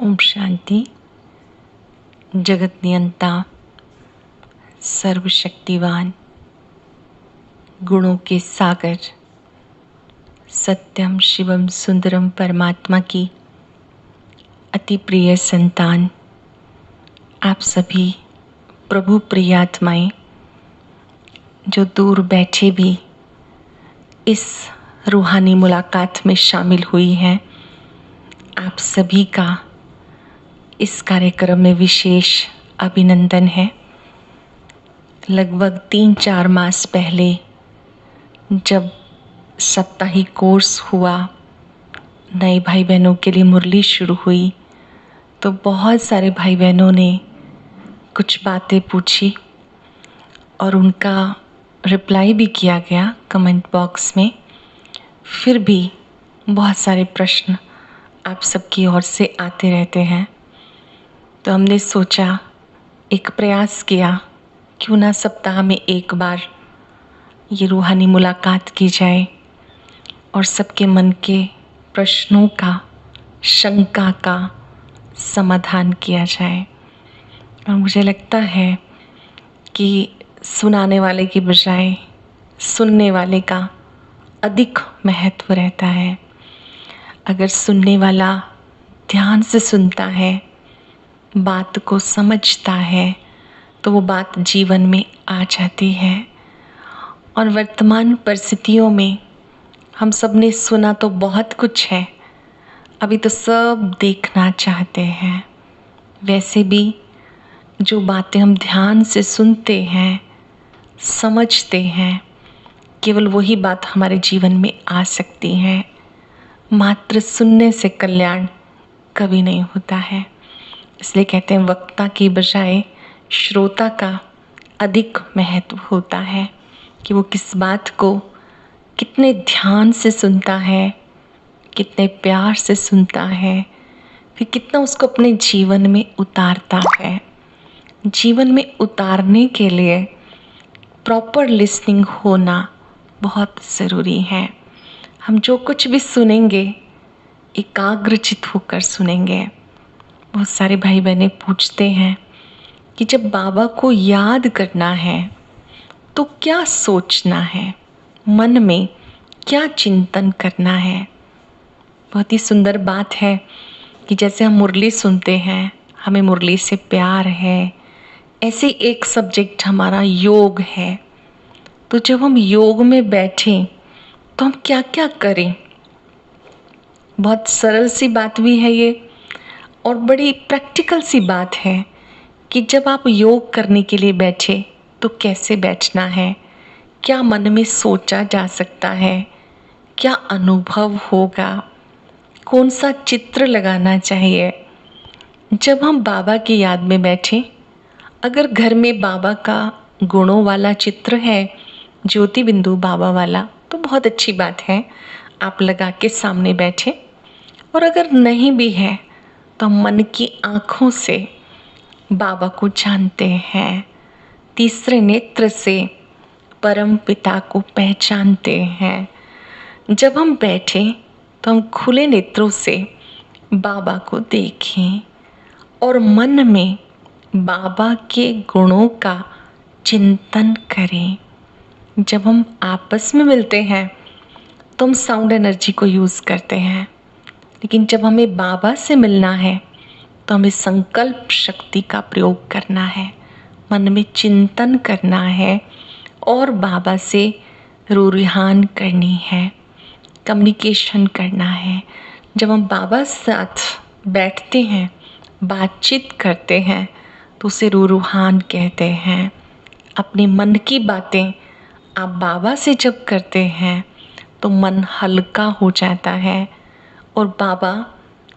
ओम शांति। जगत नियंता, सर्वशक्तिवान, गुणों के सागर, सत्यम शिवम सुंदरम परमात्मा की अति प्रिय संतान, आप सभी प्रभु प्रिय आत्माएं जो दूर बैठे भी इस रूहानी मुलाकात में शामिल हुई हैं, आप सभी का इस कार्यक्रम में विशेष अभिनंदन है। लगभग 3-4 मास पहले जब साप्ताहिक कोर्स हुआ, नए भाई बहनों के लिए मुरली शुरू हुई, तो बहुत सारे भाई बहनों ने कुछ बातें पूछी और उनका रिप्लाई भी किया गया कमेंट बॉक्स में। फिर भी बहुत सारे प्रश्न आप सबकी ओर से आते रहते हैं, तो हमने सोचा, एक प्रयास किया, क्यों ना सप्ताह में एक बार ये रूहानी मुलाकात की जाए और सबके मन के प्रश्नों का, शंका का समाधान किया जाए। और मुझे लगता है कि सुनाने वाले की बजाय सुनने वाले का अधिक महत्व रहता है। अगर सुनने वाला ध्यान से सुनता है, बात को समझता है, तो वो बात जीवन में आ जाती है। और वर्तमान परिस्थितियों में हम सब ने सुना तो बहुत कुछ है, अभी तो सब देखना चाहते हैं। वैसे भी जो बातें हम ध्यान से सुनते हैं, समझते हैं, केवल वही बात हमारे जीवन में आ सकती है। मात्र सुनने से कल्याण कभी नहीं होता है। इसलिए कहते हैं, वक्ता की बजाय श्रोता का अधिक महत्व होता है कि वो किस बात को कितने ध्यान से सुनता है, कितने प्यार से सुनता है, फिर कितना उसको अपने जीवन में उतारता है। जीवन में उतारने के लिए प्रॉपर लिसनिंग होना बहुत ज़रूरी है। हम जो कुछ भी सुनेंगे, एकाग्रचित होकर सुनेंगे। बहुत सारे भाई बहनें पूछते हैं कि जब बाबा को याद करना है तो क्या सोचना है, मन में क्या चिंतन करना है। बहुत ही सुंदर बात है कि जैसे हम मुरली सुनते हैं, हमें मुरली से प्यार है, ऐसे एक सब्जेक्ट हमारा योग है। तो जब हम योग में बैठें तो हम क्या क्या करें। बहुत सरल सी बात भी है ये, और बड़ी प्रैक्टिकल सी बात है कि जब आप योग करने के लिए बैठे तो कैसे बैठना है, क्या मन में सोचा जा सकता है, क्या अनुभव होगा, कौन सा चित्र लगाना चाहिए। जब हम बाबा की याद में बैठे, अगर घर में बाबा का गुणों वाला चित्र है, ज्योति बिंदु बाबा वाला, तो बहुत अच्छी बात है, आप लगा के सामने बैठे। और अगर नहीं भी है तो मन की आँखों से बाबा को जानते हैं, तीसरे नेत्र से परम पिता को पहचानते हैं। जब हम बैठें तो हम खुले नेत्रों से बाबा को देखें और मन में बाबा के गुणों का चिंतन करें। जब हम आपस में मिलते हैं तो हम साउंड एनर्जी को यूज़ करते हैं, लेकिन जब हमें बाबा से मिलना है तो हमें संकल्प शक्ति का प्रयोग करना है, मन में चिंतन करना है और बाबा से रूरिहान करनी है, कम्युनिकेशन करना है। जब हम बाबा साथ बैठते हैं, बातचीत करते हैं, तो उसे रूरुहान कहते हैं। अपने मन की बातें आप बाबा से जब करते हैं तो मन हल्का हो जाता है और बाबा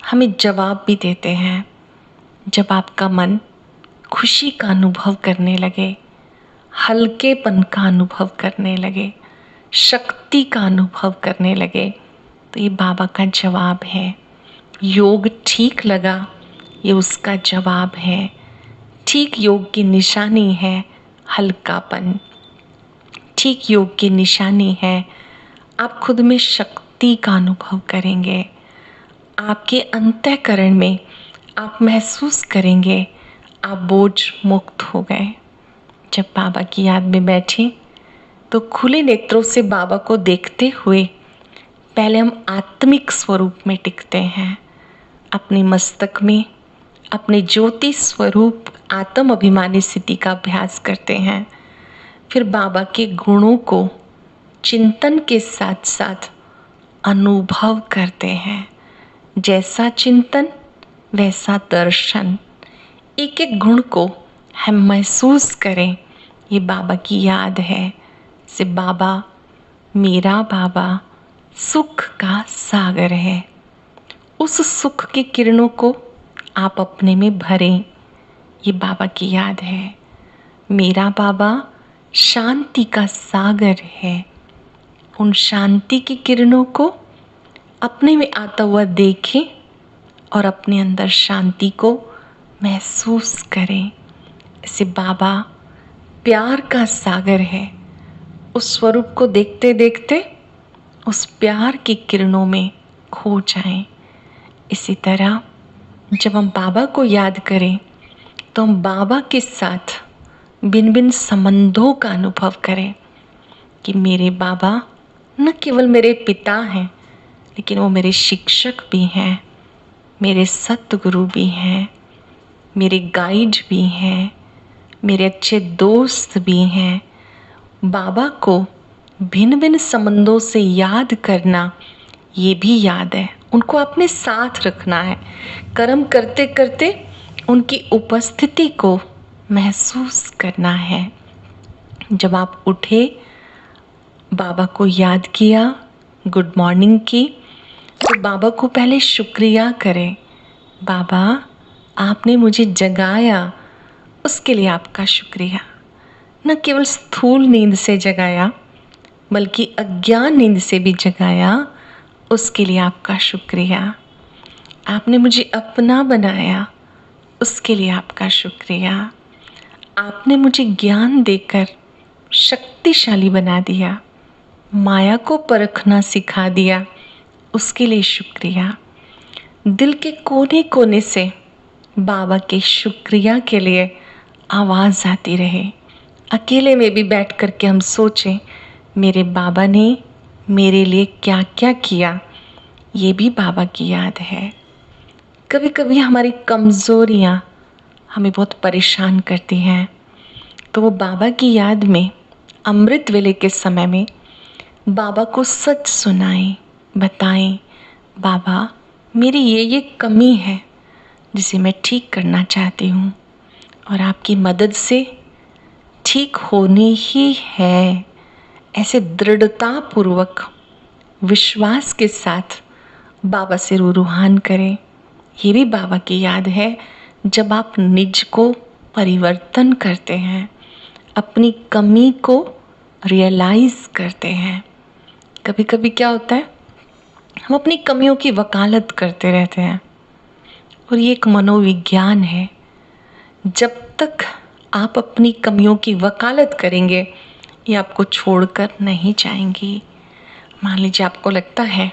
हमें जवाब भी देते हैं। जब आपका मन खुशी का अनुभव करने लगे, हल्केपन का अनुभव करने लगे, शक्ति का अनुभव करने लगे, तो ये बाबा का जवाब है। योग ठीक लगा, ये उसका जवाब है। ठीक योग की निशानी है हल्कापन। ठीक योग की निशानी है आप खुद में शक्ति का अनुभव करेंगे। आपके अंतःकरण में आप महसूस करेंगे आप बोझ मुक्त हो गए। जब बाबा की याद में बैठें तो खुले नेत्रों से बाबा को देखते हुए पहले हम आत्मिक स्वरूप में टिकते हैं, अपने मस्तक में अपने ज्योति स्वरूप आत्म अभिमानी स्थिति का अभ्यास करते हैं। फिर बाबा के गुणों को चिंतन के साथ साथ अनुभव करते हैं। जैसा चिंतन वैसा दर्शन, एक एक गुण को हम महसूस करें। ये बाबा की याद है। से बाबा, मेरा बाबा सुख का सागर है। उस सुख की किरणों को आप अपने में भरें। ये बाबा की याद है। मेरा बाबा शांति का सागर है। उन शांति की किरणों को अपने में आता हुआ देखें और अपने अंदर शांति को महसूस करें। ऐसे बाबा प्यार का सागर है। उस स्वरूप को देखते देखते उस प्यार की किरणों में खो जाएं। इसी तरह जब हम बाबा को याद करें तो हम बाबा के साथ भिन्न भिन्न संबंधों का अनुभव करें कि मेरे बाबा न केवल मेरे पिता हैं, लेकिन वो मेरे शिक्षक भी हैं, मेरे सतगुरु भी हैं, मेरे गाइड भी हैं, मेरे अच्छे दोस्त भी हैं। बाबा को भिन्न भिन्न संबंधों से याद करना, ये भी याद है। उनको अपने साथ रखना है। कर्म करते करते उनकी उपस्थिति को महसूस करना है। जब आप उठे, बाबा को याद किया, गुड मॉर्निंग की, तो बाबा को पहले शुक्रिया करें। बाबा, आपने मुझे जगाया, उसके लिए आपका शुक्रिया। न केवल स्थूल नींद से जगाया, बल्कि अज्ञान नींद से भी जगाया, उसके लिए आपका शुक्रिया। आपने मुझे अपना बनाया, उसके लिए आपका शुक्रिया। आपने मुझे ज्ञान देकर शक्तिशाली बना दिया, माया को परखना सिखा दिया, उसके लिए शुक्रिया। दिल के कोने कोने से बाबा के शुक्रिया के लिए आवाज़ आती रहे। अकेले में भी बैठ कर के हम सोचें, मेरे बाबा ने मेरे लिए क्या क्या किया। ये भी बाबा की याद है। कभी कभी हमारी कमज़ोरियाँ हमें बहुत परेशान करती हैं, तो वो बाबा की याद में अमृत वेले के समय में बाबा को सच सुनाएं, बताएं, बाबा मेरी ये कमी है जिसे मैं ठीक करना चाहती हूँ और आपकी मदद से ठीक होनी ही है। ऐसे दृढ़तापूर्वक विश्वास के साथ बाबा से रूहान करें। ये भी बाबा की याद है। जब आप निज को परिवर्तन करते हैं, अपनी कमी को रियलाइज़ करते हैं। कभी कभी क्या होता है, हम अपनी कमियों की वकालत करते रहते हैं, और ये एक मनोविज्ञान है। जब तक आप अपनी कमियों की वकालत करेंगे, ये आपको छोड़कर नहीं जाएंगी। मान लीजिए आपको लगता है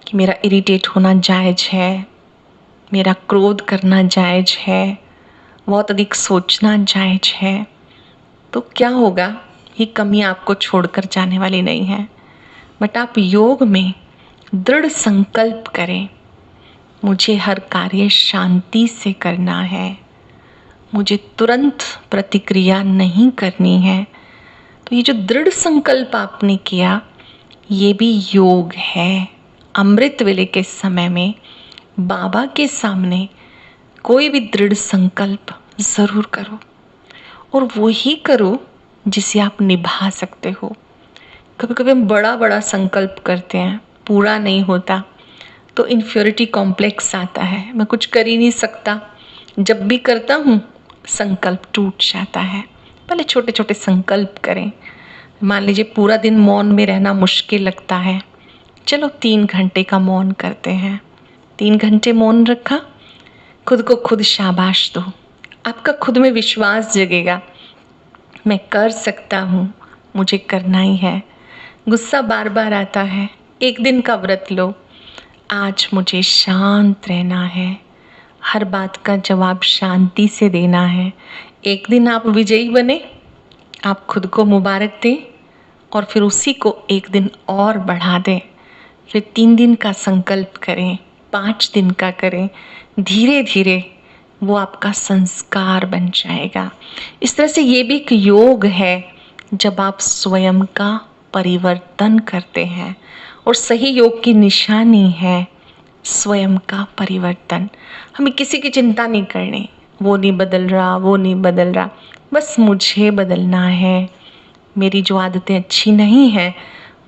कि मेरा इरिटेट होना जायज़ है, मेरा क्रोध करना जायज़ है, बहुत अधिक सोचना जायज़ है, तो क्या होगा, ये कमी आपको छोड़कर जाने वाली नहीं है। बट आप योग में दृढ़ संकल्प करें, मुझे हर कार्य शांति से करना है, मुझे तुरंत प्रतिक्रिया नहीं करनी है। तो ये जो दृढ़ संकल्प आपने किया, ये भी योग है। अमृत वेले के समय में बाबा के सामने कोई भी दृढ़ संकल्प ज़रूर करो, और वो ही करो जिसे आप निभा सकते हो। कभी कभी हम बड़ा बड़ा संकल्प करते हैं, पूरा नहीं होता, तो इन्फ्योरिटी कॉम्प्लेक्स आता है, मैं कुछ कर ही नहीं सकता। जब भी करता हूँ संकल्प टूट जाता है। पहले छोटे छोटे संकल्प करें। मान लीजिए पूरा दिन मौन में रहना मुश्किल लगता है, चलो 3 घंटे का मौन करते हैं। 3 घंटे मौन रखा, खुद को खुद शाबाश दो। आपका खुद में विश्वास जगेगा, मैं कर सकता हूँ, मुझे करना ही है। गुस्सा बार बार आता है, एक दिन का व्रत लो, आज मुझे शांत रहना है, हर बात का जवाब शांति से देना है। एक दिन आप विजयी बने, आप खुद को मुबारक दें और फिर उसी को एक दिन और बढ़ा दें। फिर 3 दिन का संकल्प करें, 5 दिन का करें। धीरे धीरे वो आपका संस्कार बन जाएगा। इस तरह से ये भी एक योग है जब आप स्वयं का परिवर्तन करते हैं। और सही योग की निशानी है स्वयं का परिवर्तन। हमें किसी की चिंता नहीं करनी, वो नहीं बदल रहा, वो नहीं बदल रहा, बस मुझे बदलना है। मेरी जो आदतें अच्छी नहीं हैं,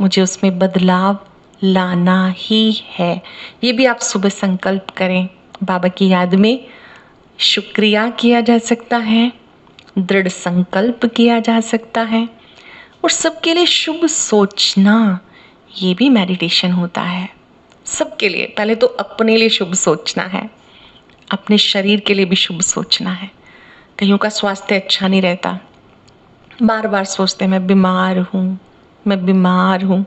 मुझे उसमें बदलाव लाना ही है। ये भी आप सुबह संकल्प करें। बाबा की याद में शुक्रिया किया जा सकता है, दृढ़ संकल्प किया जा सकता है, और सबके लिए शुभ सोचना, ये भी मेडिटेशन होता है। सबके लिए, पहले तो अपने लिए शुभ सोचना है, अपने शरीर के लिए भी शुभ सोचना है। कईयों का स्वास्थ्य अच्छा नहीं रहता, बार बार सोचते हैं मैं बीमार हूँ, मैं बीमार हूँ।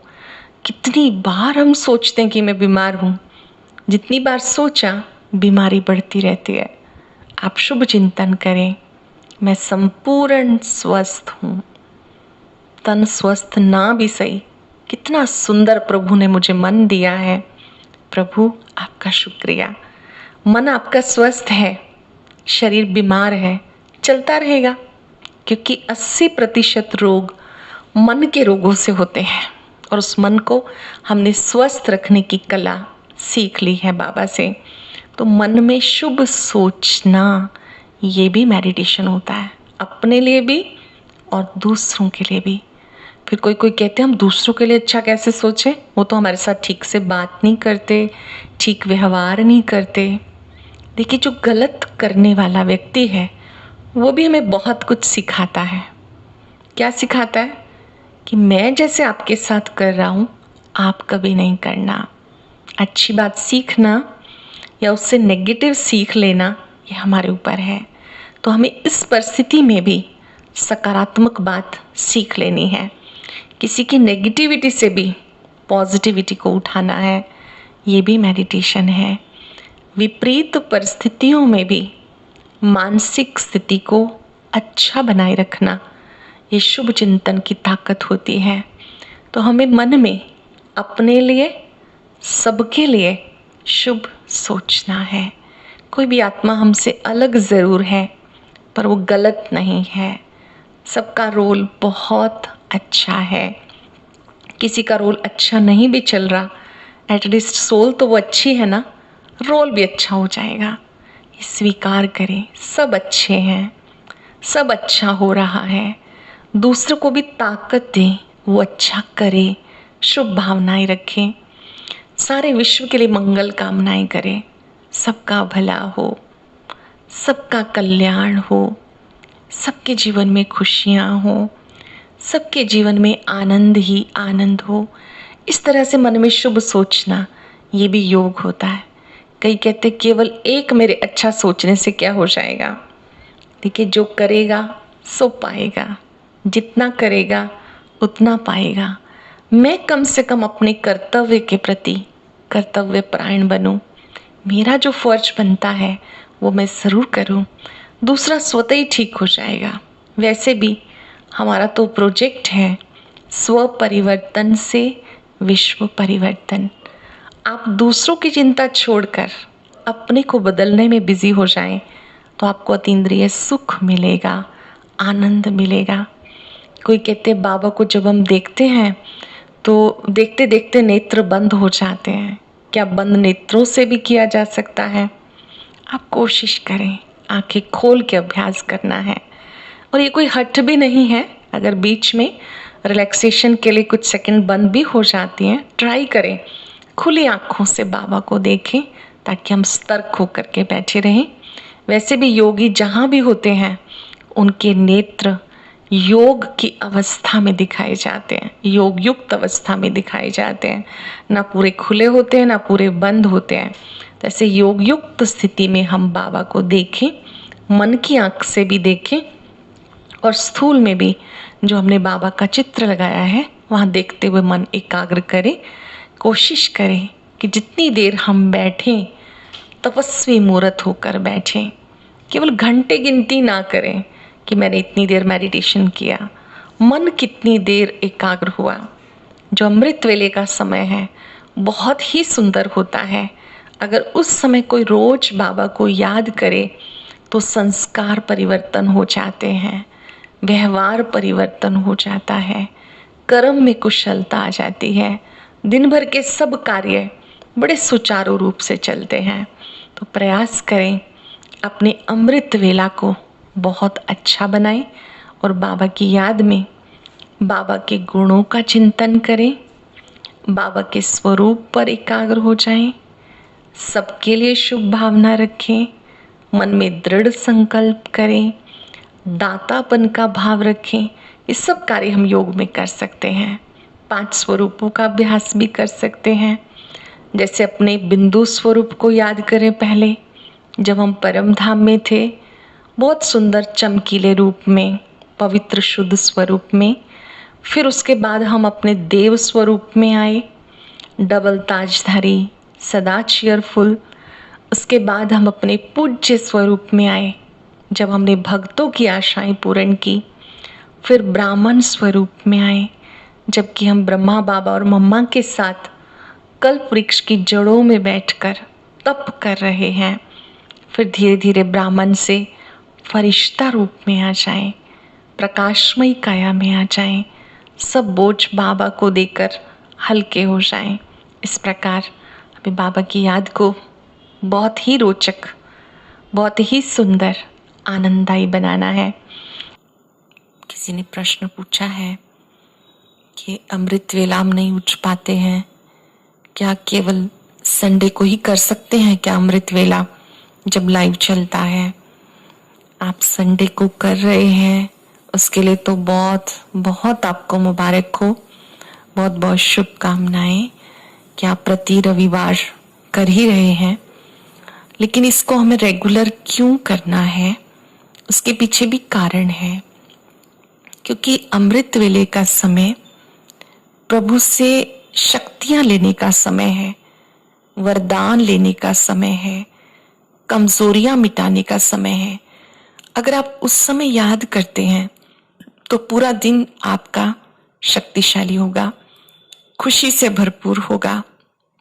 कितनी बार हम सोचते हैं कि मैं बीमार हूँ, जितनी बार सोचा बीमारी बढ़ती रहती है। आप शुभ चिंतन करें, मैं संपूर्ण स्वस्थ हूँ। तन स्वस्थ ना भी सही, कितना सुंदर प्रभु ने मुझे मन दिया है। प्रभु आपका शुक्रिया। मन आपका स्वस्थ है, शरीर बीमार है, चलता रहेगा, क्योंकि 80% रोग मन के रोगों से होते हैं। और उस मन को हमने स्वस्थ रखने की कला सीख ली है बाबा से। तो मन में शुभ सोचना, ये भी मेडिटेशन होता है, अपने लिए भी और दूसरों के लिए भी। फिर कोई कोई कहते हैं हम दूसरों के लिए अच्छा कैसे सोचें, वो तो हमारे साथ ठीक से बात नहीं करते, ठीक व्यवहार नहीं करते। देखिए, जो गलत करने वाला व्यक्ति है वो भी हमें बहुत कुछ सिखाता है। क्या सिखाता है? कि मैं जैसे आपके साथ कर रहा हूँ, आप कभी नहीं करना। अच्छी बात सीखना या उससे नेगेटिव सीख लेना, ये हमारे ऊपर है। तो हमें इस परिस्थिति में भी सकारात्मक बात सीख लेनी है। किसी की नेगेटिविटी से भी पॉजिटिविटी को उठाना है, ये भी मेडिटेशन है। विपरीत परिस्थितियों में भी मानसिक स्थिति को अच्छा बनाए रखना, ये शुभ चिंतन की ताकत होती है। तो हमें मन में अपने लिए, सबके लिए शुभ सोचना है। कोई भी आत्मा हमसे अलग ज़रूर है, पर वो गलत नहीं है। सबका रोल बहुत अच्छा है। किसी का रोल अच्छा नहीं भी चल रहा, एटलीस्ट सोल तो वो अच्छी है ना, रोल भी अच्छा हो जाएगा। ये स्वीकार करें, सब अच्छे हैं, सब अच्छा हो रहा है। दूसरों को भी ताकत दें, वो अच्छा करे, शुभ भावनाएं रखें, सारे विश्व के लिए मंगल कामनाएं करें, सबका भला हो, सबका कल्याण हो, सबके जीवन में खुशियाँ हो, सबके जीवन में आनंद ही आनंद हो। इस तरह से मन में शुभ सोचना, ये भी योग होता है। कई कहते केवल एक मेरे अच्छा सोचने से क्या हो जाएगा। देखिए, जो करेगा सो पाएगा, जितना करेगा उतना पाएगा। मैं कम से कम अपने कर्तव्य के प्रति कर्तव्य परायण बनूं, मेरा जो फर्ज बनता है वो मैं ज़रूर करूं, दूसरा स्वतः ही ठीक हो जाएगा। वैसे भी हमारा तो प्रोजेक्ट है स्व परिवर्तन से विश्व परिवर्तन। आप दूसरों की चिंता छोड़कर अपने को बदलने में बिजी हो जाएं, तो आपको अतीन्द्रिय सुख मिलेगा, आनंद मिलेगा। कोई कहते हैं बाबा को जब हम देखते हैं तो देखते देखते नेत्र बंद हो जाते हैं। क्या बंद नेत्रों से भी किया जा सकता है? आप कोशिश करें, आंखें खोल के अभ्यास करना है। और ये कोई हट भी नहीं है। अगर बीच में रिलैक्सेशन के लिए कुछ सेकंड बंद भी हो जाती हैं, ट्राई करें, खुली आंखों से बाबा को देखें, ताकि हम सतर्क होकर के बैठे रहें। वैसे भी योगी जहाँ भी होते हैं, उनके नेत्र योग की अवस्था में दिखाए जाते हैं, योग युक्त अवस्था में दिखाए जाते हैं। ना पूरे खुले होते हैं, ना पूरे बंद होते हैं। तो ऐसे योग युक्त स्थिति में हम बाबा को देखें, मन की आंख से भी देखें, और स्थूल में भी जो हमने बाबा का चित्र लगाया है वहाँ देखते हुए मन एकाग्र करें। कोशिश करें कि जितनी देर हम बैठें तपस्वी मूर्त होकर बैठें। केवल घंटे गिनती ना करें कि मैंने इतनी देर मेडिटेशन किया, मन कितनी देर एकाग्र हुआ। जो अमृत वेले का समय है बहुत ही सुंदर होता है। अगर उस समय कोई रोज बाबा को याद करे तो संस्कार परिवर्तन हो जाते हैं, व्यवहार परिवर्तन हो जाता है, कर्म में कुशलता आ जाती है, दिन भर के सब कार्य बड़े सुचारू रूप से चलते हैं। तो प्रयास करें अपने अमृत वेला को बहुत अच्छा बनाएं और बाबा की याद में बाबा के गुणों का चिंतन करें, बाबा के स्वरूप पर एकाग्र हो जाएं, सबके लिए शुभ भावना रखें, मन में दृढ़ संकल्प करें, दातापन का भाव रखें। ये सब कार्य हम योग में कर सकते हैं। 5 स्वरूपों का अभ्यास भी कर सकते हैं। जैसे अपने बिंदु स्वरूप को याद करें। पहले जब हम परम धाम में थे, बहुत सुंदर चमकीले रूप में, पवित्र शुद्ध स्वरूप में। फिर उसके बाद हम अपने देव स्वरूप में आए, डबल ताजधारी, सदा चीयरफुल। उसके बाद हम अपने पूज्य स्वरूप में आए जब हमने भक्तों की आशाएं पूर्ण की। फिर ब्राह्मण स्वरूप में आए जबकि हम ब्रह्मा बाबा और मम्मा के साथ कल्प वृक्ष की जड़ों में बैठकर तप कर रहे हैं। फिर धीरे धीरे ब्राह्मण से फरिश्ता रूप में आ जाएं, प्रकाशमयी काया में आ जाएं, सब बोझ बाबा को देकर हल्के हो जाएं। इस प्रकार अभी बाबा की याद को बहुत ही रोचक, बहुत ही सुंदर, आनंददायी बनाना है। किसी ने प्रश्न पूछा है कि अमृत वेला हम नहीं उठ पाते हैं, क्या केवल संडे को ही कर सकते हैं क्या अमृत वेला जब लाइव चलता है? आप संडे को कर रहे हैं उसके लिए तो बहुत बहुत आपको मुबारक हो, बहुत बहुत शुभकामनाएं कि आप प्रति रविवार कर ही रहे हैं। लेकिन इसको हमें रेगुलर क्यों करना है, उसके पीछे भी कारण है। क्योंकि अमृत वेले का समय प्रभु से शक्तियां लेने का समय है, वरदान लेने का समय है, कमजोरियां मिटाने का समय है। अगर आप उस समय याद करते हैं तो पूरा दिन आपका शक्तिशाली होगा, खुशी से भरपूर होगा,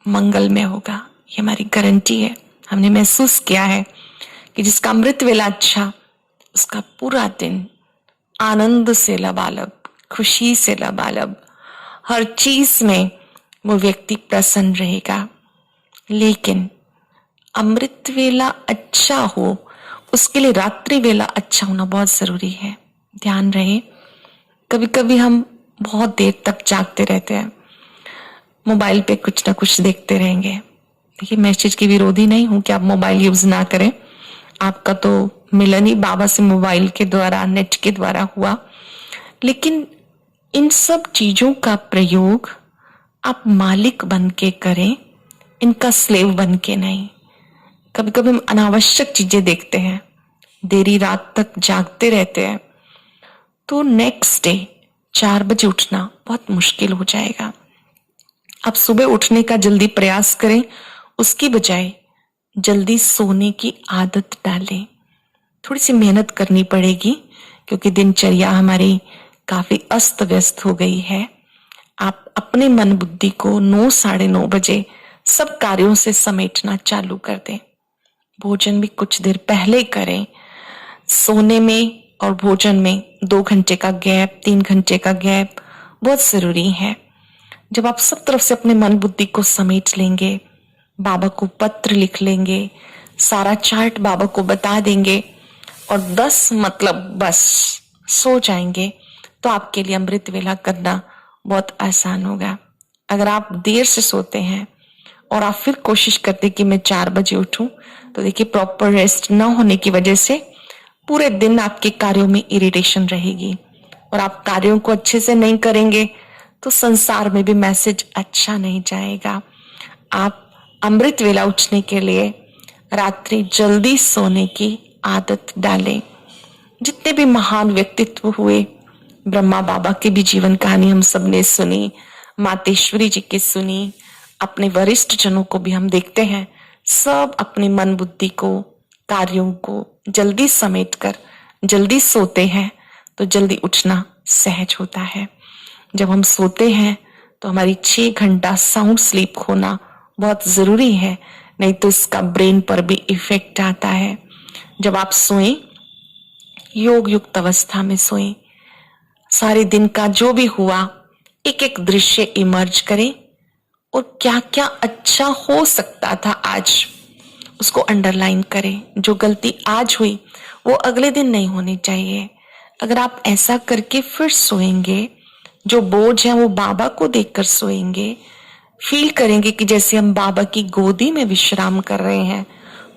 मंगलमय होगा। ये हमारी गारंटी है। हमने महसूस किया है कि जिसका अमृत वेला अच्छा, उसका पूरा दिन आनंद से लबालब, खुशी से लबालब, हर चीज में वो व्यक्ति प्रसन्न रहेगा। लेकिन अमृत वेला अच्छा हो उसके लिए रात्रि वेला अच्छा होना बहुत जरूरी है। ध्यान रहे, कभी कभी हम बहुत देर तक जागते रहते हैं, मोबाइल पे कुछ ना कुछ देखते रहेंगे। देखिए, मैं इस चीज की विरोधी नहीं हूं कि आप मोबाइल यूज ना करें, आपका तो मिलन ही बाबा से मोबाइल के द्वारा, नेट के द्वारा हुआ। लेकिन इन सब चीजों का प्रयोग आप मालिक बन के करें, इनका स्लेव बन के नहीं। कभी कभी हम अनावश्यक चीजें देखते हैं, देरी रात तक जागते रहते हैं, तो नेक्स्ट डे 4 बजे उठना बहुत मुश्किल हो जाएगा। आप सुबह उठने का जल्दी प्रयास करें, उसकी बजाय जल्दी सोने की आदत डालें। थोड़ी सी मेहनत करनी पड़ेगी क्योंकि दिनचर्या हमारी काफी अस्त व्यस्त हो गई है। आप अपने मन बुद्धि को 9 साढ़े 9 बजे सब कार्यों से समेटना चालू कर दें। भोजन भी कुछ देर पहले करें। सोने में और भोजन में 2 घंटे का गैप, 3 घंटे का गैप बहुत जरूरी है। जब आप सब तरफ से अपने मन बुद्धि को समेट लेंगे, बाबा को पत्र लिख लेंगे, सारा चार्ट बाबा को बता देंगे और 10 मतलब बस सो जाएंगे, तो आपके लिए अमृत वेला करना बहुत आसान होगा। अगर आप देर से सोते हैं और आप फिर कोशिश करते कि मैं 4 बजे उठूं, तो देखिए प्रॉपर रेस्ट न होने की वजह से पूरे दिन आपके कार्यों में इरिटेशन रहेगी और आप कार्यों को अच्छे से नहीं करेंगे तो संसार में भी मैसेज अच्छा नहीं जाएगा। आप अमृत वेला उठने के लिए रात्रि जल्दी सोने की आदत डालें। जितने भी महान व्यक्तित्व हुए, ब्रह्मा बाबा की भी जीवन कहानी हम सबने सुनी, मातेश्वरी जी की सुनी, अपने वरिष्ठ जनों को भी हम देखते हैं सब अपनी मन बुद्धि को, कार्यों को जल्दी समेटकर जल्दी सोते हैं तो जल्दी उठना सहज होता है। जब हम सोते हैं तो हमारी 6 घंटा साउंड स्लीप होना बहुत जरूरी है, नहीं तो इसका ब्रेन पर भी इफेक्ट आता है। जब आप सोएं, योग युक्त अवस्था में सोएं, सारे दिन का जो भी हुआ एक एक दृश्य इमर्ज करें और क्या क्या अच्छा हो सकता था आज, उसको अंडरलाइन करें। जो गलती आज हुई वो अगले दिन नहीं होनी चाहिए। अगर आप ऐसा करके फिर सोएंगे, जो बोझ है वो बाबा को देखकर सोएंगे, फील करेंगे कि जैसे हम बाबा की गोदी में विश्राम कर रहे हैं,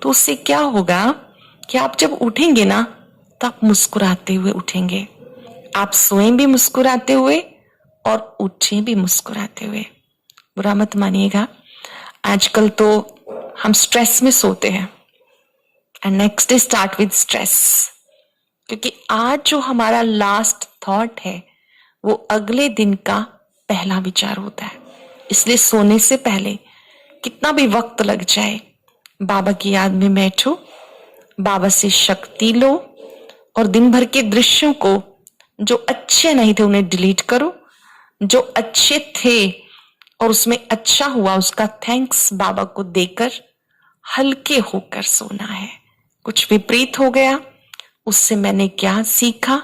तो उससे क्या होगा कि आप जब उठेंगे ना तो आप मुस्कुराते हुए उठेंगे। आप सोएं भी मुस्कुराते हुए और उठें भी मुस्कुराते हुए। बुरा मत मानिएगा, आजकल तो हम स्ट्रेस में सोते हैं and next day start with stress, क्योंकि आज जो हमारा लास्ट थॉट है वो अगले दिन का पहला विचार होता है। इसलिए सोने से पहले कितना भी वक्त लग जाए, बाबा की याद में बैठो, बाबा से शक्ति लो और दिन भर के दृश्यों को जो अच्छे नहीं थे उन्हें डिलीट करो, जो अच्छे थे और उसमें अच्छा हुआ उसका थैंक्स बाबा को देकर हल्के होकर सोना है। कुछ विपरीत हो गया, उससे मैंने क्या सीखा,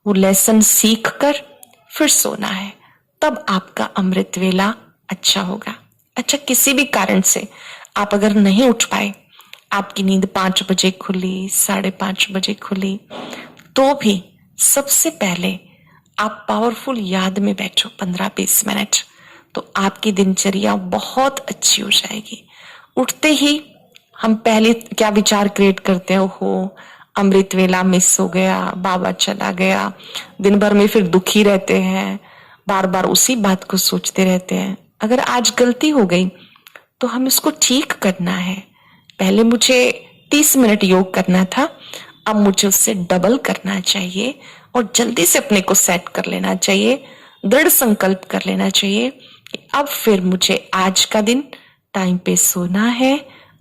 वो लेसन सीख कर फिर सोना है, तब आपका अमृत वेला अच्छा होगा। अच्छा, किसी भी कारण से आप अगर नहीं उठ पाए, आपकी नींद 5 बजे खुली, 5:30 बजे खुली, तो भी सबसे पहले आप पावरफुल याद में बैठो 15-20 मिनट, तो आपकी दिनचर्या बहुत अच्छी हो जाएगी। उठते ही हम पहले क्या विचार क्रिएट करते हैं, हो अमृत वेला मिस हो गया, बाबा चला गया, दिन भर में फिर दुखी रहते हैं, बार बार उसी बात को सोचते रहते हैं। अगर आज गलती हो गई तो हम इसको ठीक करना है। पहले मुझे 30 मिनट योग करना था, अब मुझे उससे डबल करना चाहिए और जल्दी से अपने को सेट कर लेना चाहिए, दृढ़ संकल्प कर लेना चाहिए कि अब फिर मुझे आज का दिन टाइम पे सोना है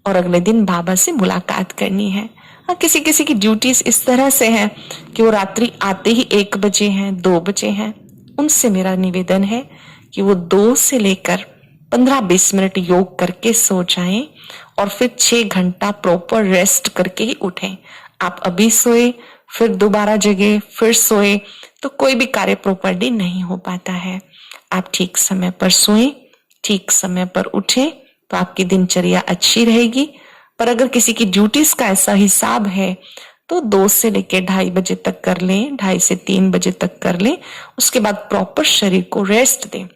और अगले दिन बाबा से मुलाकात करनी है। हाँ, किसी किसी की ड्यूटीज इस तरह से हैं कि वो रात्रि आते ही 1 बजे हैं, 2 बजे हैं, उनसे मेरा निवेदन है कि वो 2 से लेकर 15-20 मिनट योग करके सो जाएं और फिर 6 घंटा प्रॉपर रेस्ट करके ही उठें। आप अभी सोए फिर दोबारा जगे फिर सोए तो कोई भी कार्य प्रॉपर्ली नहीं हो पाता है। आप ठीक समय पर सोएं, ठीक समय पर उठें तो आपकी दिनचर्या अच्छी रहेगी। पर अगर किसी की ड्यूटीज का ऐसा हिसाब है तो 2 से लेकर 2:30 बजे तक कर लें, 2:30 से 3 बजे तक कर लें, उसके बाद प्रॉपर शरीर को रेस्ट दें।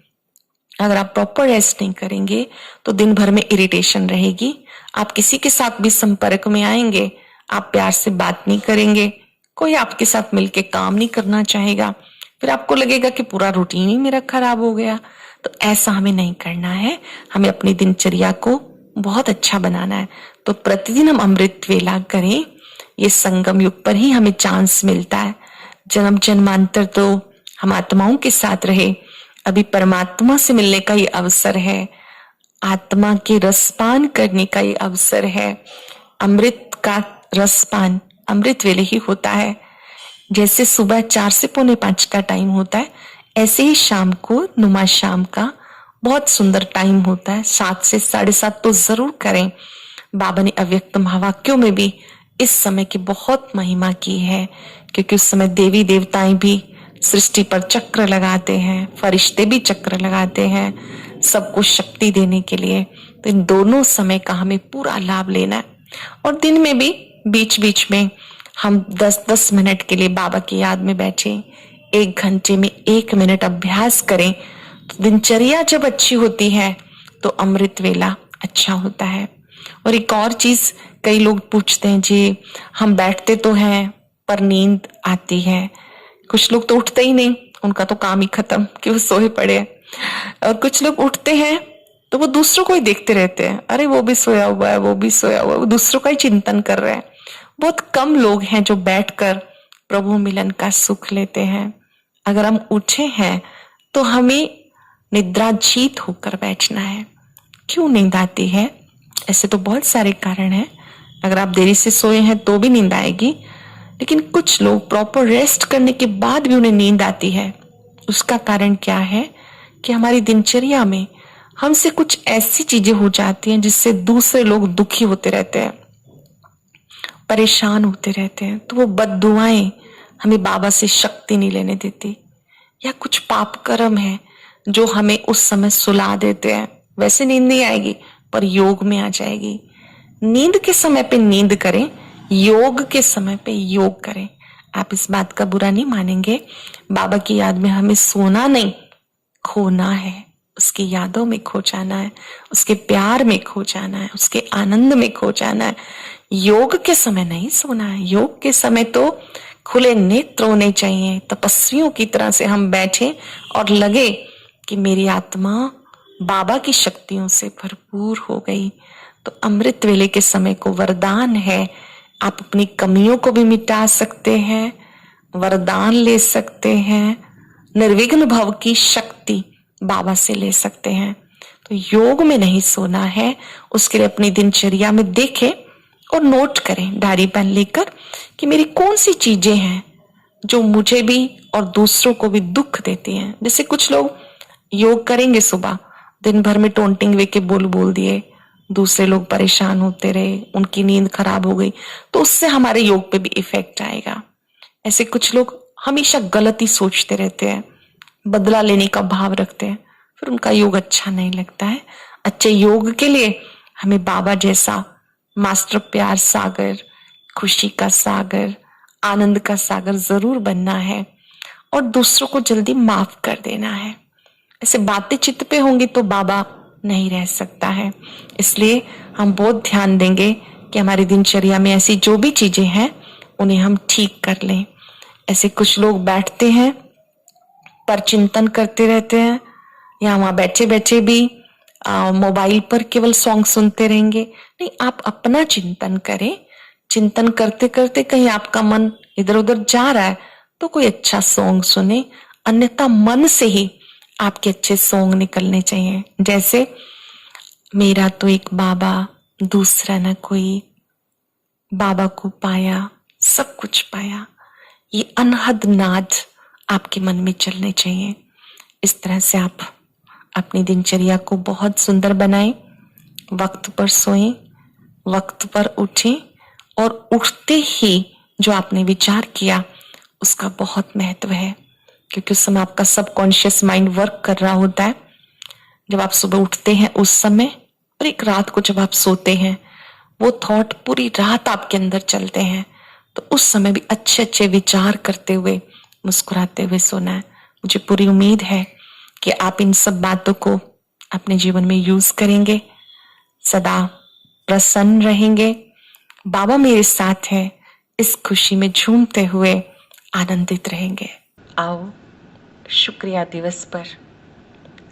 अगर आप प्रॉपर रेस्ट नहीं करेंगे तो दिन भर में इरिटेशन रहेगी, आप किसी के साथ भी संपर्क में आएंगे, आप प्यार से बात नहीं करेंगे, कोई आपके साथ मिलके काम नहीं करना चाहेगा, फिर आपको लगेगा कि पूरा रूटीन ही मेरा खराब हो गया। तो ऐसा हमें नहीं करना है, हमें अपनी दिनचर्या को बहुत अच्छा बनाना है। तो प्रतिदिन हम अमृत वेला करें, ये संगम युग पर ही हमें चांस मिलता है। जन्म जन्मांतर तो हम आत्माओं के साथ रहे, अभी परमात्मा से मिलने का ये अवसर है, आत्मा के रसपान करने का ये अवसर है। अमृत का रसपान अमृत वेले ही होता है। जैसे सुबह 4 से 4:45 का टाइम होता है, ऐसे ही शाम को नुमा शाम का बहुत सुंदर टाइम होता है। 7 से 7:30 तो जरूर करें। बाबा ने अव्यक्त महावाक्यों में भी इस समय की बहुत महिमा की है, क्योंकि उस समय देवी देवताएं भी सृष्टि पर चक्र लगाते हैं, फरिश्ते भी चक्र लगाते हैं सबको शक्ति देने के लिए। तो इन दोनों समय का हमें पूरा लाभ लेना है। और दिन में भी बीच बीच में हम 10-10 मिनट के लिए बाबा की याद में बैठे, 1 घंटे में 1 मिनट अभ्यास करें। तो दिनचर्या जब अच्छी होती है तो अमृत वेला अच्छा होता है। और एक और चीज, कई लोग पूछते हैं जी हम बैठते तो हैं पर नींद आती है। कुछ लोग तो उठते ही नहीं, उनका तो काम ही खत्म कि वो सोए पड़े हैं। और कुछ लोग उठते हैं तो वो दूसरों को ही देखते रहते हैं, अरे वो भी सोया हुआ है, वो भी सोया हुआ है, वो दूसरों का ही चिंतन कर रहे हैं। बहुत कम लोग हैं जो बैठकर प्रभु मिलन का सुख लेते हैं। अगर हम उठे हैं तो हमें निद्राजीत होकर बैठना है। क्यों नींद आती है? ऐसे तो बहुत सारे कारण हैं, अगर आप देरी से सोए हैं तो भी नींद आएगी, लेकिन कुछ लोग प्रॉपर रेस्ट करने के बाद भी उन्हें नींद आती है। उसका कारण क्या है कि हमारी दिनचर्या में हमसे कुछ ऐसी चीजें हो जाती हैं जिससे दूसरे लोग दुखी होते रहते हैं, परेशान होते रहते हैं, तो वो बद्दुआएं हमें बाबा से शक्ति नहीं लेने देती, या कुछ पाप कर्म है जो हमें उस समय सुला देते हैं। वैसे नींद नहीं आएगी पर योग में आ जाएगी। नींद के समय पे नींद करें, योग के समय पे योग करें। आप इस बात का बुरा नहीं मानेंगे, बाबा की याद में हमें सोना नहीं, खोना है, उसकी यादों में खो जाना है, उसके प्यार में खो जाना है, उसके आनंद में खो जाना है। योग के समय नहीं सोना है। योग के समय तो खुले नेत्र होने चाहिए, तपस्वियों की तरह से हम बैठे और लगे कि मेरी आत्मा बाबा की शक्तियों से भरपूर हो गई। तो अमृत वेले के समय को वरदान है, आप अपनी कमियों को भी मिटा सकते हैं, वरदान ले सकते हैं, निर्विघ्न भव की शक्ति बाबा से ले सकते हैं। तो योग में नहीं सोना है, उसके लिए अपनी दिनचर्या में देखें और नोट करें डायरी पेन लेकर कि मेरी कौन सी चीजें हैं जो मुझे भी और दूसरों को भी दुख देती हैं। जैसे कुछ लोग योग करेंगे, सुबह दिन भर में टोंटिंग वे के बोल दिए, दूसरे लोग परेशान होते रहे, उनकी नींद खराब हो गई, तो उससे हमारे योग पे भी इफेक्ट आएगा। ऐसे कुछ लोग हमेशा गलत ही सोचते रहते हैं, बदला लेने का भाव रखते हैं, फिर उनका योग अच्छा नहीं लगता है। अच्छे योग के लिए हमें बाबा जैसा मास्टर प्यार सागर, खुशी का सागर, आनंद का सागर जरूर बनना है और दूसरों को जल्दी माफ कर देना है। ऐसे बातें चित्त पे होंगी तो बाबा नहीं रह सकता है। इसलिए हम बहुत ध्यान देंगे कि हमारी दिनचर्या में ऐसी जो भी चीजें हैं उन्हें हम ठीक कर लें। ऐसे कुछ लोग बैठते हैं पर चिंतन करते रहते हैं, या वहां बैठे बैठे भी मोबाइल पर केवल सॉन्ग सुनते रहेंगे। नहीं, आप अपना चिंतन करें। चिंतन करते करते कहीं आपका मन इधर उधर जा रहा है तो कोई अच्छा सॉन्ग सुने, अन्यथा मन से ही आपके अच्छे सॉन्ग निकलने चाहिए। जैसे मेरा तो एक बाबा, दूसरा न कोई, बाबा को पाया सब कुछ पाया, ये अनहद नाद आपके मन में चलने चाहिए। इस तरह से आप अपनी दिनचर्या को बहुत सुंदर बनाएं, वक्त पर सोएं, वक्त पर उठें और उठते ही जो आपने विचार किया उसका बहुत महत्व है, क्योंकि उस समय आपका सबकॉन्शियस माइंड वर्क कर रहा होता है। जब आप सुबह उठते हैं उस समय, और एक रात को जब आप सोते हैं, वो थॉट पूरी रात आपके अंदर चलते हैं। तो उस समय भी अच्छे अच्छे विचार करते हुए, मुस्कुराते हुए सोना है। मुझे पूरी उम्मीद है कि आप इन सब बातों को अपने जीवन में यूज करेंगे, सदा प्रसन्न रहेंगे। बाबा मेरे साथ है, इस खुशी में झूमते हुए आनंदित रहेंगे। आओ शुक्रिया दिवस पर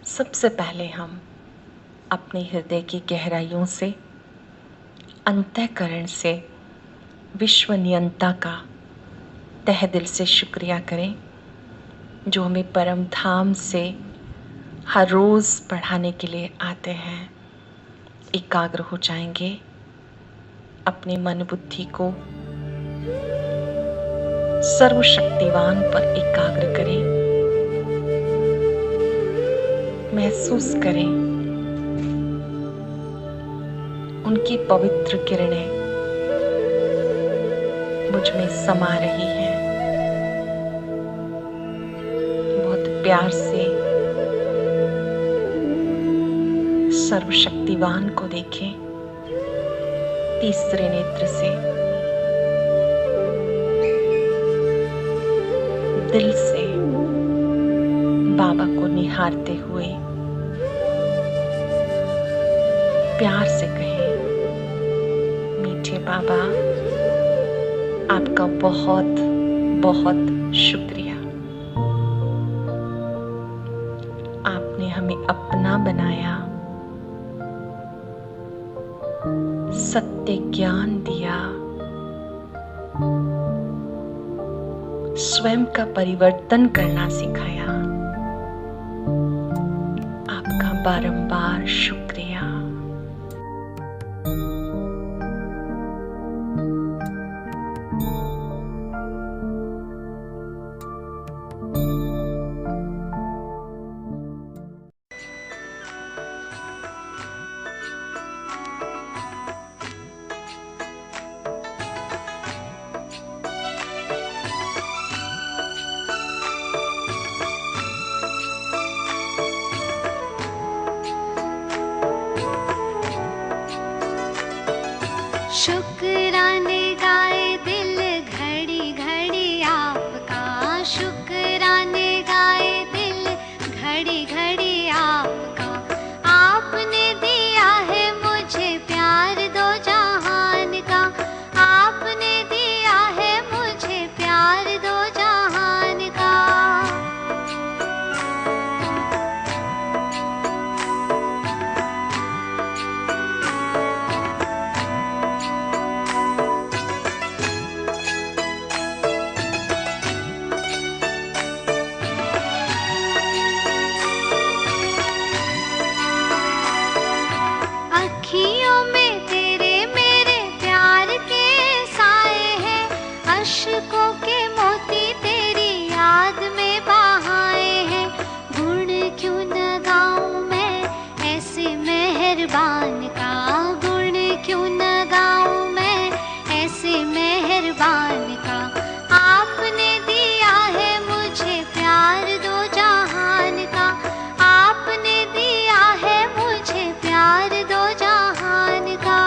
सबसे पहले हम अपने हृदय की गहराइयों से, अंतःकरण से विश्व नियंता का तहे दिल से शुक्रिया करें, जो हमें परम धाम से हर रोज पढ़ाने के लिए आते हैं। एकाग्र हो जाएंगे, अपने मन बुद्धि को सर्वशक्तिवान पर एकाग्र करें। महसूस करें उनकी पवित्र किरणें मुझ में समा रही हैं। बहुत प्यार से सर्वशक्तिवान को देखें, तीसरे नेत्र से दिल से बाबा को निहारते हुए प्यार से कहें, मीठे बाबा आपका बहुत बहुत शुक्रिया। आपने हमें अपना बनाया, सत्य ज्ञान दिया, स्वयं का परिवर्तन करना सिखाया। आपका बारंबार शुक्रिया। शुक्राने गाए दिल घड़ी घड़ी आपका, शुक्राने गाए दिल घड़ी घड़ी आपका। आपने दिया है मुझे प्यार दो जहान का, आपने दिया है मुझे प्यार दो जहान का। अखियों में तेरे मेरे प्यार के साए हैं, अश्कों के मोती तेरी याद में बहाए हैं। गुण क्यों न गाऊं मैं ऐसे मेहरबान का, गुण क्यों न गाऊं मैं ऐसे मेहरबान का। आपने दिया है मुझे प्यार दो जहान का, आपने दिया है मुझे प्यार दो जहान का।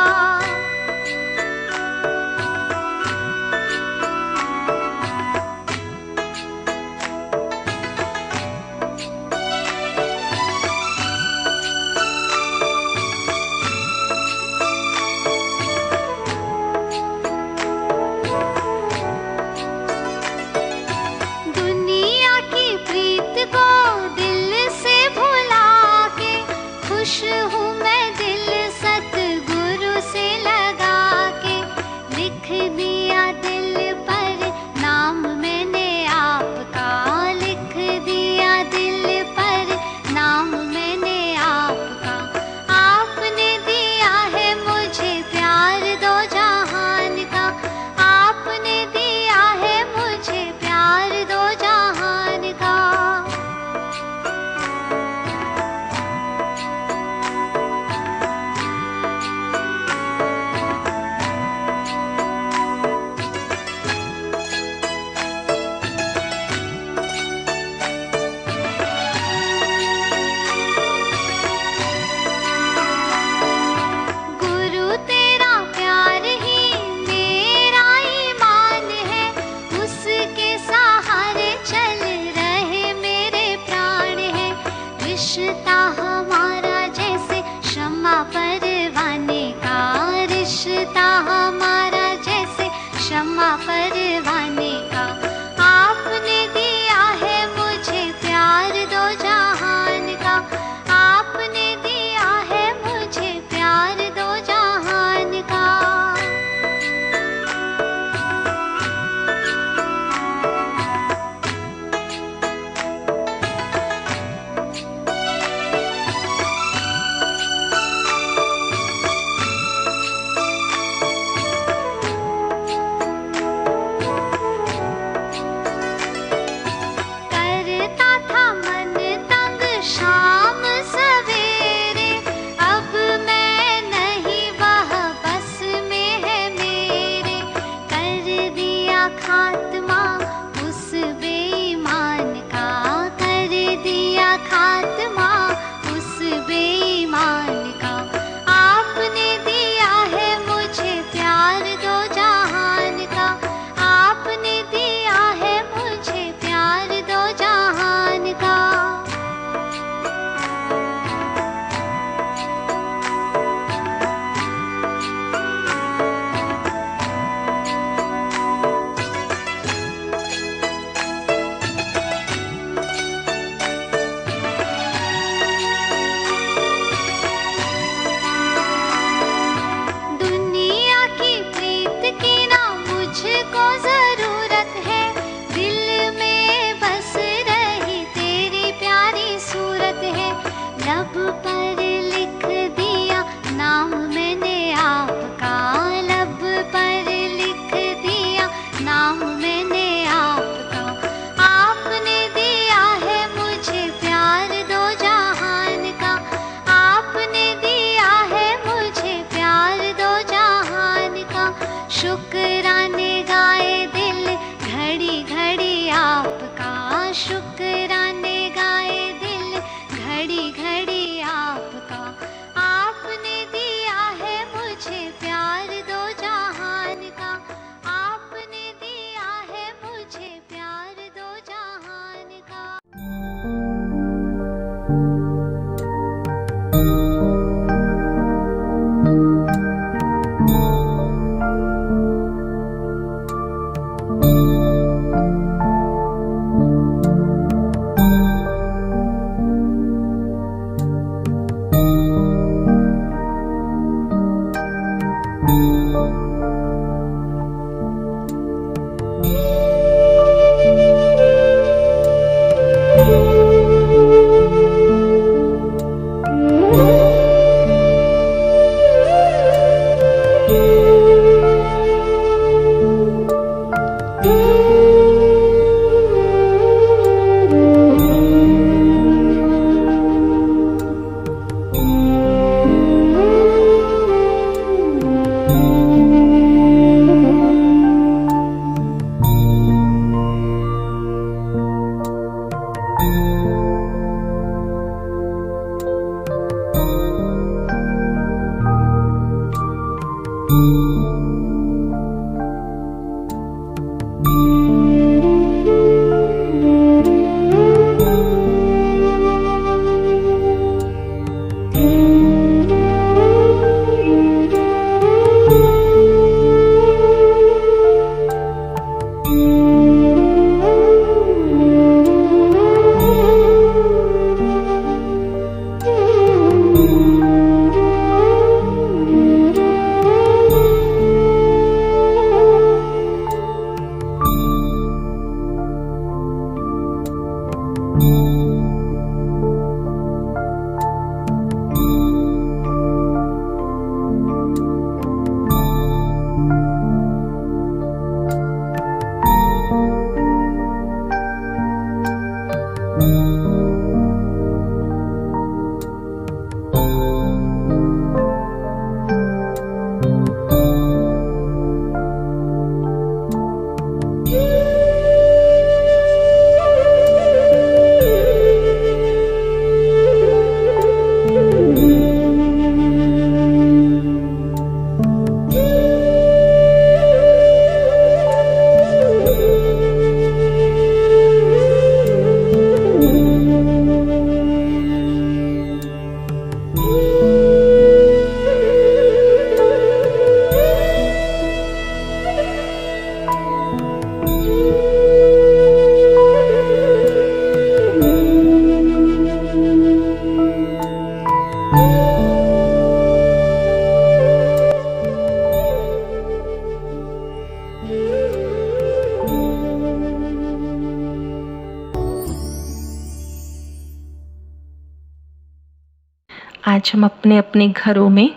आज हम अपने अपने घरों में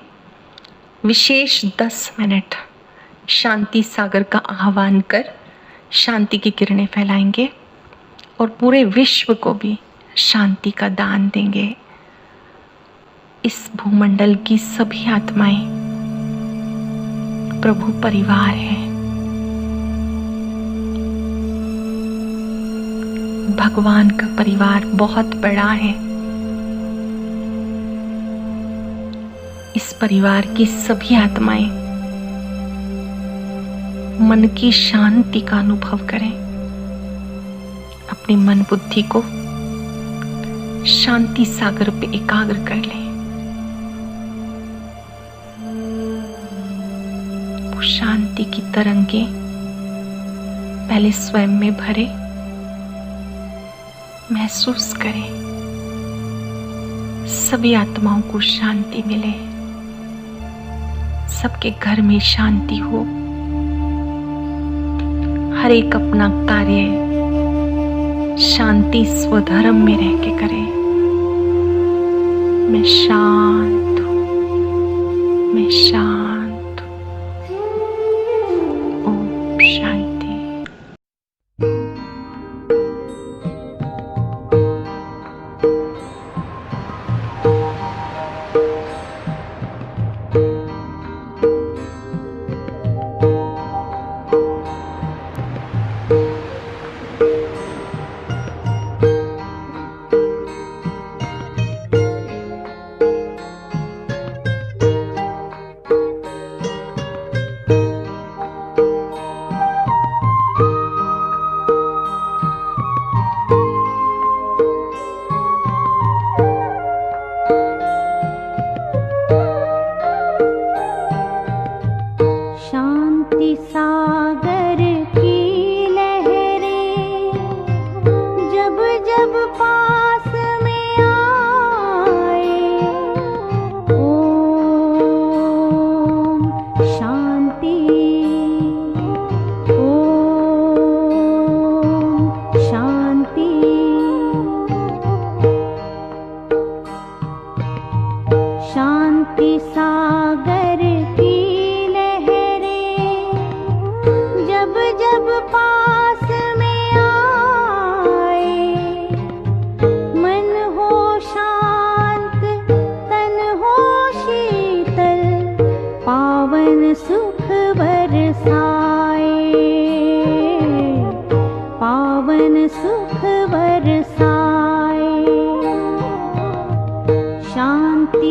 विशेष 10 मिनट शांति सागर का आह्वान कर शांति की किरणें फैलाएंगे और पूरे विश्व को भी शांति का दान देंगे। इस भूमंडल की सभी आत्माएं प्रभु परिवार है। भगवान का परिवार बहुत बड़ा है। इस परिवार की सभी आत्माएं मन की शांति का अनुभव करें। अपनी मन बुद्धि को शांति सागर पे एकाग्र कर लें। वो शांति की तरंगे पहले स्वयं में भरे, महसूस करें। सभी आत्माओं को शांति मिले, सबके घर में शांति हो। हर एक अपना कार्य शांति स्वधर्म में रह के करे। मैं शांत हूँ, मैं शांत हूँ। ओम शांति। शांति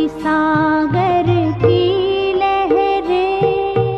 सागर की लहरें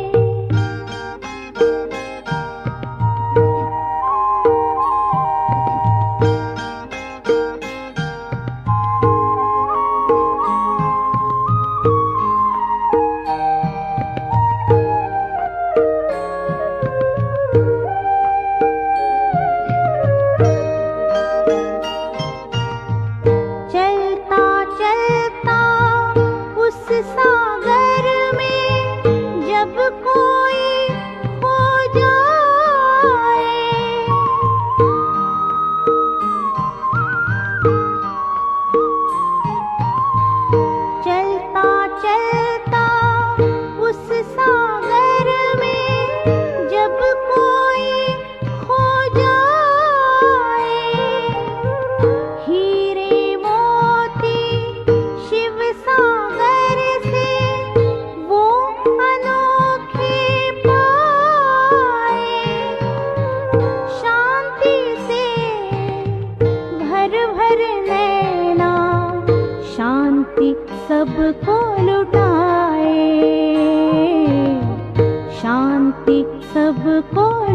लुटाए, शांति सबको